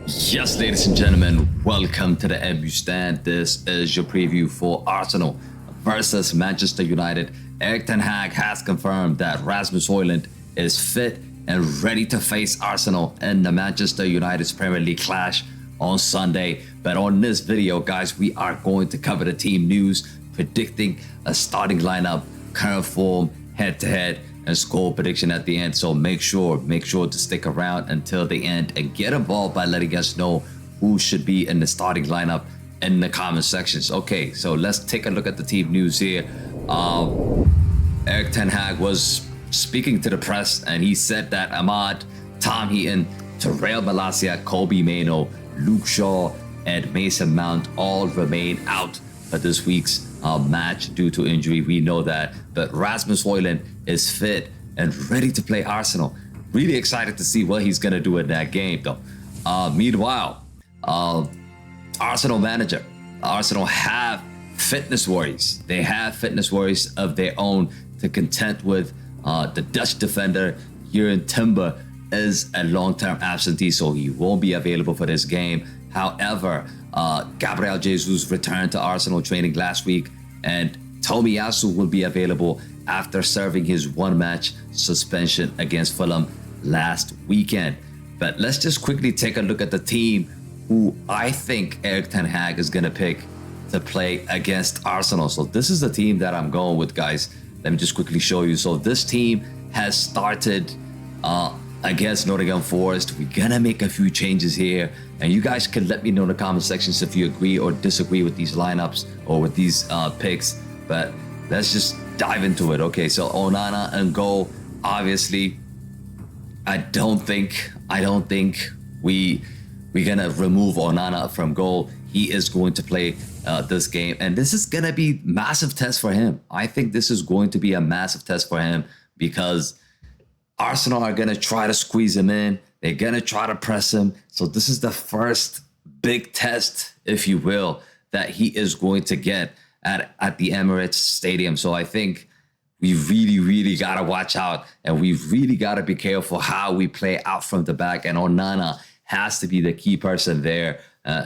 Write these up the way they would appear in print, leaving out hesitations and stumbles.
Yes, ladies and gentlemen, welcome to the MU Stand. This is your preview for Arsenal versus Manchester United. Ten Hag has confirmed that Rasmus Hojlund is fit and ready to face Arsenal in the Manchester United's Premier League clash on Sunday. But on this video, guys, we are going to cover the team news, predicting a starting lineup, current form, head-to-head, and score prediction at the end. So make sure to stick around until the end and get involved by letting us know who should be in the starting lineup in the comment sections. Okay, so let's take a look at the team news here. Ten Hag was speaking to the press and he said that Ahmad, Tom Heaton, Tyrell Malacia, Kobbie Mainoo, Luke Shaw, and Mason Mount all remain out for this week's match due to injury. We know that, but Rasmus Hojlund is fit and ready to play Arsenal. Really excited to see what he's gonna do in that game, though. Meanwhile, Arsenal have fitness worries. They have fitness worries of their own to contend with. The Dutch defender Jurgen Timber is a long-term absentee, so he won't be available for this game. However, Gabriel Jesus returned to Arsenal training last week, and Tomiyasu will be available after serving his one-match suspension against Fulham last weekend. But let's just quickly take a look at the team who I think Ten Hag is going to pick to play against Arsenal. So this is the team that I'm going with, guys. Let me just quickly show you. So this team has started against Nottingham Forest. We're gonna make a few changes here, and you guys can let me know in the comment sections if you agree or disagree with these lineups or with these picks. But let's just dive into it. Okay, so Onana and goal. Obviously, I don't think we're gonna remove Onana from goal. He is going to play this game, and this is gonna be massive test for him. I think this is going to be a massive test for him because Arsenal are going to try to squeeze him in. They're going to try to press him. So this is the first big test, if you will, that he is going to get at the Emirates Stadium. So I think we really got to watch out, and we really got to be careful how we play out from the back. And Onana has to be the key person there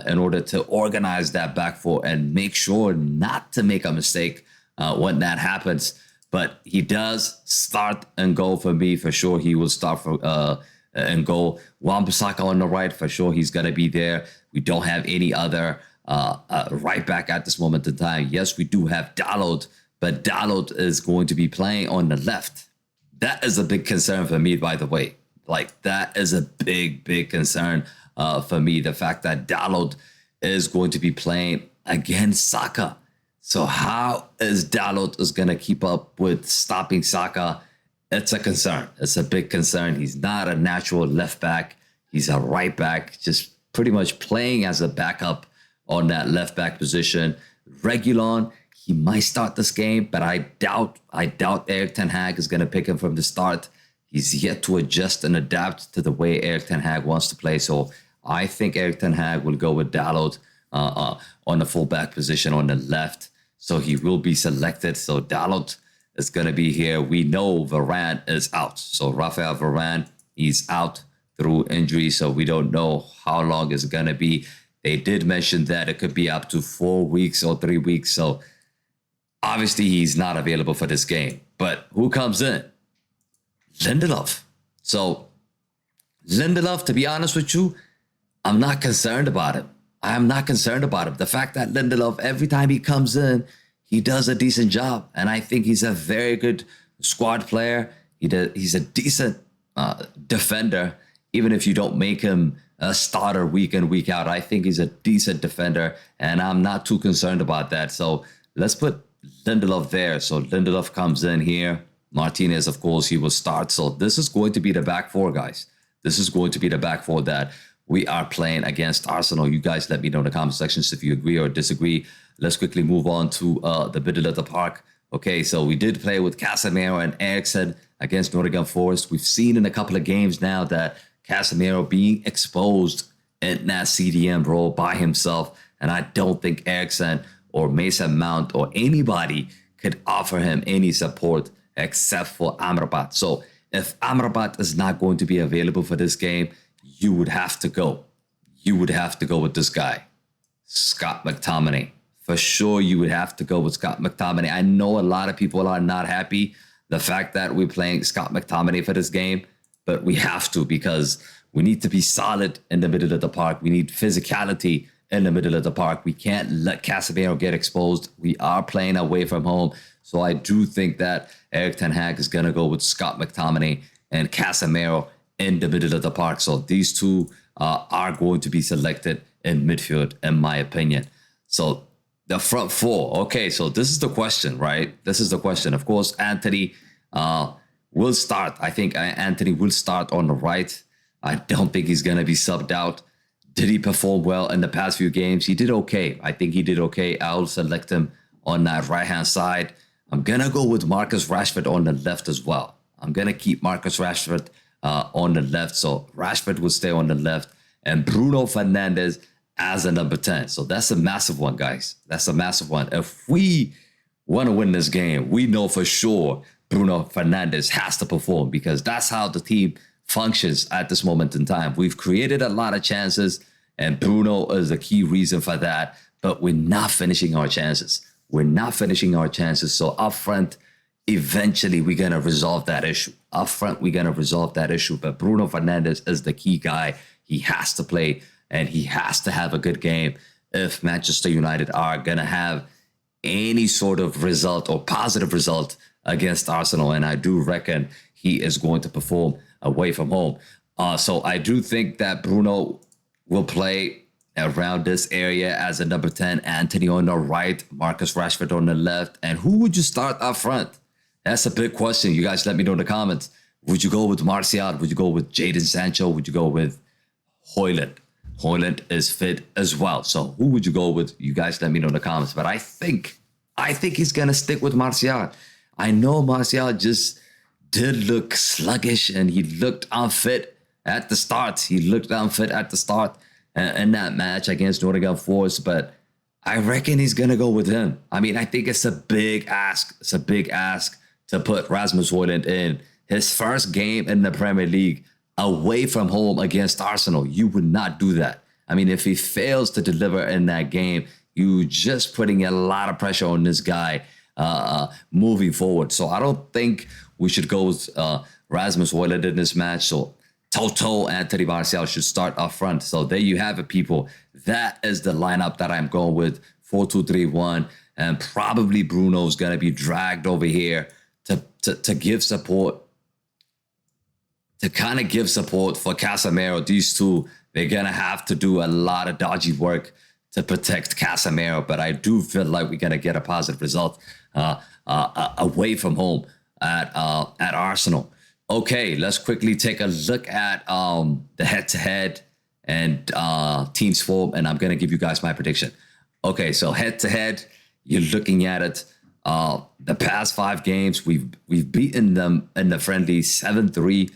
in order to organize that back four and make sure not to make a mistake when that happens. But he does start and goal for me, for sure. He will start for and goal. Wan-Bissaka on the right, for sure. He's going to be there. We don't have any other right back at this moment in time. Yes, we do have Diallo, but Diallo is going to be playing on the left. That is a big concern for me, by the way. Like, that is a big concern for me. The fact that Diallo is going to be playing against Saka. So how is Diallo is going to keep up with stopping Saka? It's a concern. It's a big concern. He's not a natural left back. He's a right back, just pretty much playing as a backup on that left back position. REGUILON, he might start this game, but I doubt Ten Hag is going to pick him from the start. He's yet to adjust and adapt to the way Ten Hag wants to play. So I think Ten Hag will go with Diallo on the fullback position on the left. So he will be selected. So Diallo is going to be here. We know Varane is out. So Raphael Varane, he's out through injury. So we don't know how long it's going to be. They did mention that it could be up to 4 weeks or 3 weeks. So obviously he's not available for this game. But who comes in? Lindelof. So Lindelof, to be honest with you, I'm not concerned about him. I'm not concerned about him. The fact that Lindelof, every time he comes in, he does a decent job. And I think he's a very good squad player. He's a decent defender, even if you don't make him a starter week in, week out. I think he's a decent defender, and I'm not too concerned about that. So let's put Lindelof there. So Lindelof comes in here. Martinez, of course, he will start. So this is going to be the back four, guys. This is going to be the back four that we are playing against Arsenal. You guys let me know in the comment sections if you agree or disagree. Let's quickly move on to the middle of the park. Okay, so we did play with Casemiro and Eriksen against Nottingham Forest. We've seen in a couple of games now that Casemiro being exposed in that CDM role by himself. And I don't think Eriksen or Mason Mount or anybody could offer him any support except for Amrabat. So if Amrabat is not going to be available for this game, you would have to go. you would have to go with this guy, Scott McTominay. For sure, you would have to go with Scott McTominay. I know a lot of people are not happy the fact that we're playing Scott McTominay for this game, but we have to because we need to be solid in the middle of the park. We need physicality in the middle of the park. We can't let Casemiro get exposed. We are playing away from home. So I do think that Erik Ten Hag is going to go with Scott McTominay and Casemiro in the middle of the park. So these two are going to be selected in midfield, in my opinion. So the front four. Okay, so this is the question, right? This is the question. Of course, Anthony will start. I think Anthony will start on the right. I don't think he's going to be subbed out. Did he perform well in the past few games? He did okay. I think he did okay. I'll select him on that right-hand side. I'm going to go with Marcus Rashford on the left as well. I'm going to keep Marcus Rashford on the left. So Rashford will stay on the left. And Bruno Fernandes as a number 10. So that's a massive one, guys. That's a massive one. If we want to win this game, we know for sure Bruno Fernandes has to perform because that's how the team functions at this moment in time. We've created a lot of chances, and Bruno is a key reason for that, but we're not finishing our chances. We're not finishing our chances. So up front, eventually we're going to resolve that issue. Up front, we're going to resolve that issue, but Bruno Fernandes is the key guy. He has to play, and he has to have a good game if Manchester United are going to have any sort of result or positive result against Arsenal. And I do reckon he is going to perform away from home. So I do think that Bruno will play around this area as a number 10, Anthony on the right, Marcus Rashford on the left. And who would you start up front? That's a big question. You guys let me know in the comments. Would you go with Martial? Would you go with Jadon Sancho? Would you go with Hojlund? Hojlund is fit as well. So who would you go with? You guys let me know in the comments. But I think he's going to stick with Martial. I know Martial just did look sluggish and he looked unfit at the start. He looked unfit at the start in that match against Nottingham Forest. But I reckon he's going to go with him. I mean, I think it's a big ask. It's a big ask to put Rasmus Hojlund in his first game in the Premier League away from home against Arsenal. You would not do that. I mean, if he fails to deliver in that game, you're just putting a lot of pressure on this guy moving forward. So I don't think we should go with Rasmus Hojlund in this match. So Toto Anthony Martial should start up front. So there you have it, people. That is the lineup that I'm going with, 4-2-3-1. And probably Bruno's going to be dragged over here to give support, to kind of give support for Casemiro. These two, they're going to have to do a lot of dodgy work to protect Casemiro. But I do feel like we're going to get a positive result away from home at Arsenal. Okay, let's quickly take a look at the head-to-head and teams form, and I'm going to give you guys my prediction. Okay, so head-to-head, you're looking at it. The past 5 games, we've beaten them in the friendly 7-3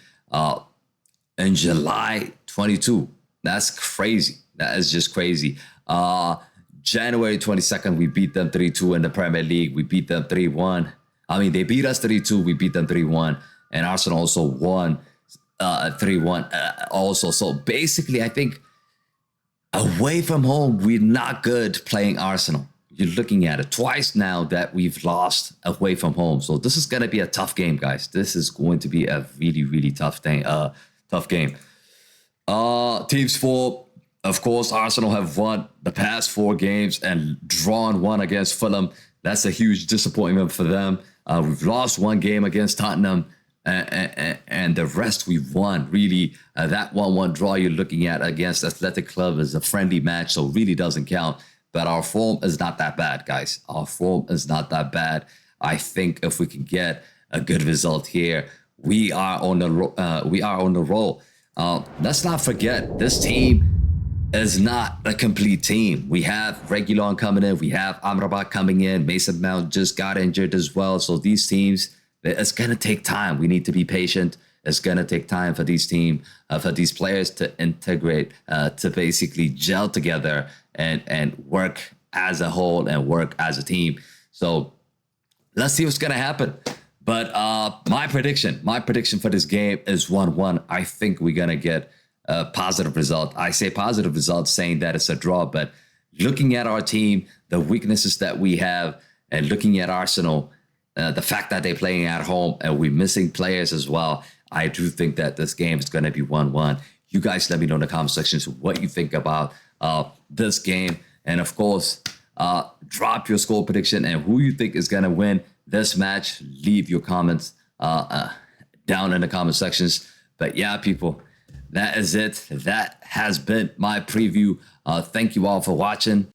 in July 22. That's crazy. That is just crazy. January 22nd, we beat them 3-2 in the Premier League. We beat them 3-1. I mean, they beat us 3-2. We beat them 3-1. And Arsenal also won 3-1 also. So basically, I think away from home, we're not good playing Arsenal. You're looking at it twice now that we've lost away from home. So this is going to be a tough game, guys. This is going to be a really, really tough thing. Tough game. Teams for, of course, Arsenal have won the past 4 games and drawn 1 against Fulham. That's a huge disappointment for them. We've lost 1 game against Tottenham. And the rest we've won. Really, that 1-1 draw you're looking at against Athletic Club is a friendly match, so really doesn't count. But our form is not that bad, guys. Our form is not that bad. I think if we can get a good result here, we are on the roll. Let's not forget, this team is not a complete team. We have Reguilon coming in. We have Amrabat coming in. Mason Mount just got injured as well. So these teams, it's going to take time. We need to be patient. It's going to take time for these players to integrate, to basically gel together and work as a whole and work as a team. So let's see what's going to happen. But my prediction for this game is 1-1. I think we're going to get a positive result. I say positive result saying that it's a draw, but looking at our team, the weaknesses that we have, and looking at Arsenal, the fact that they're playing at home and we're missing players as well, I do think that this game is going to be 1-1. You guys let me know in the comment sections what you think about this game. And of course, drop your score prediction and who you think is going to win this match. Leave your comments down in the comment sections. But yeah, people, that is it. That has been my preview. Thank you all for watching.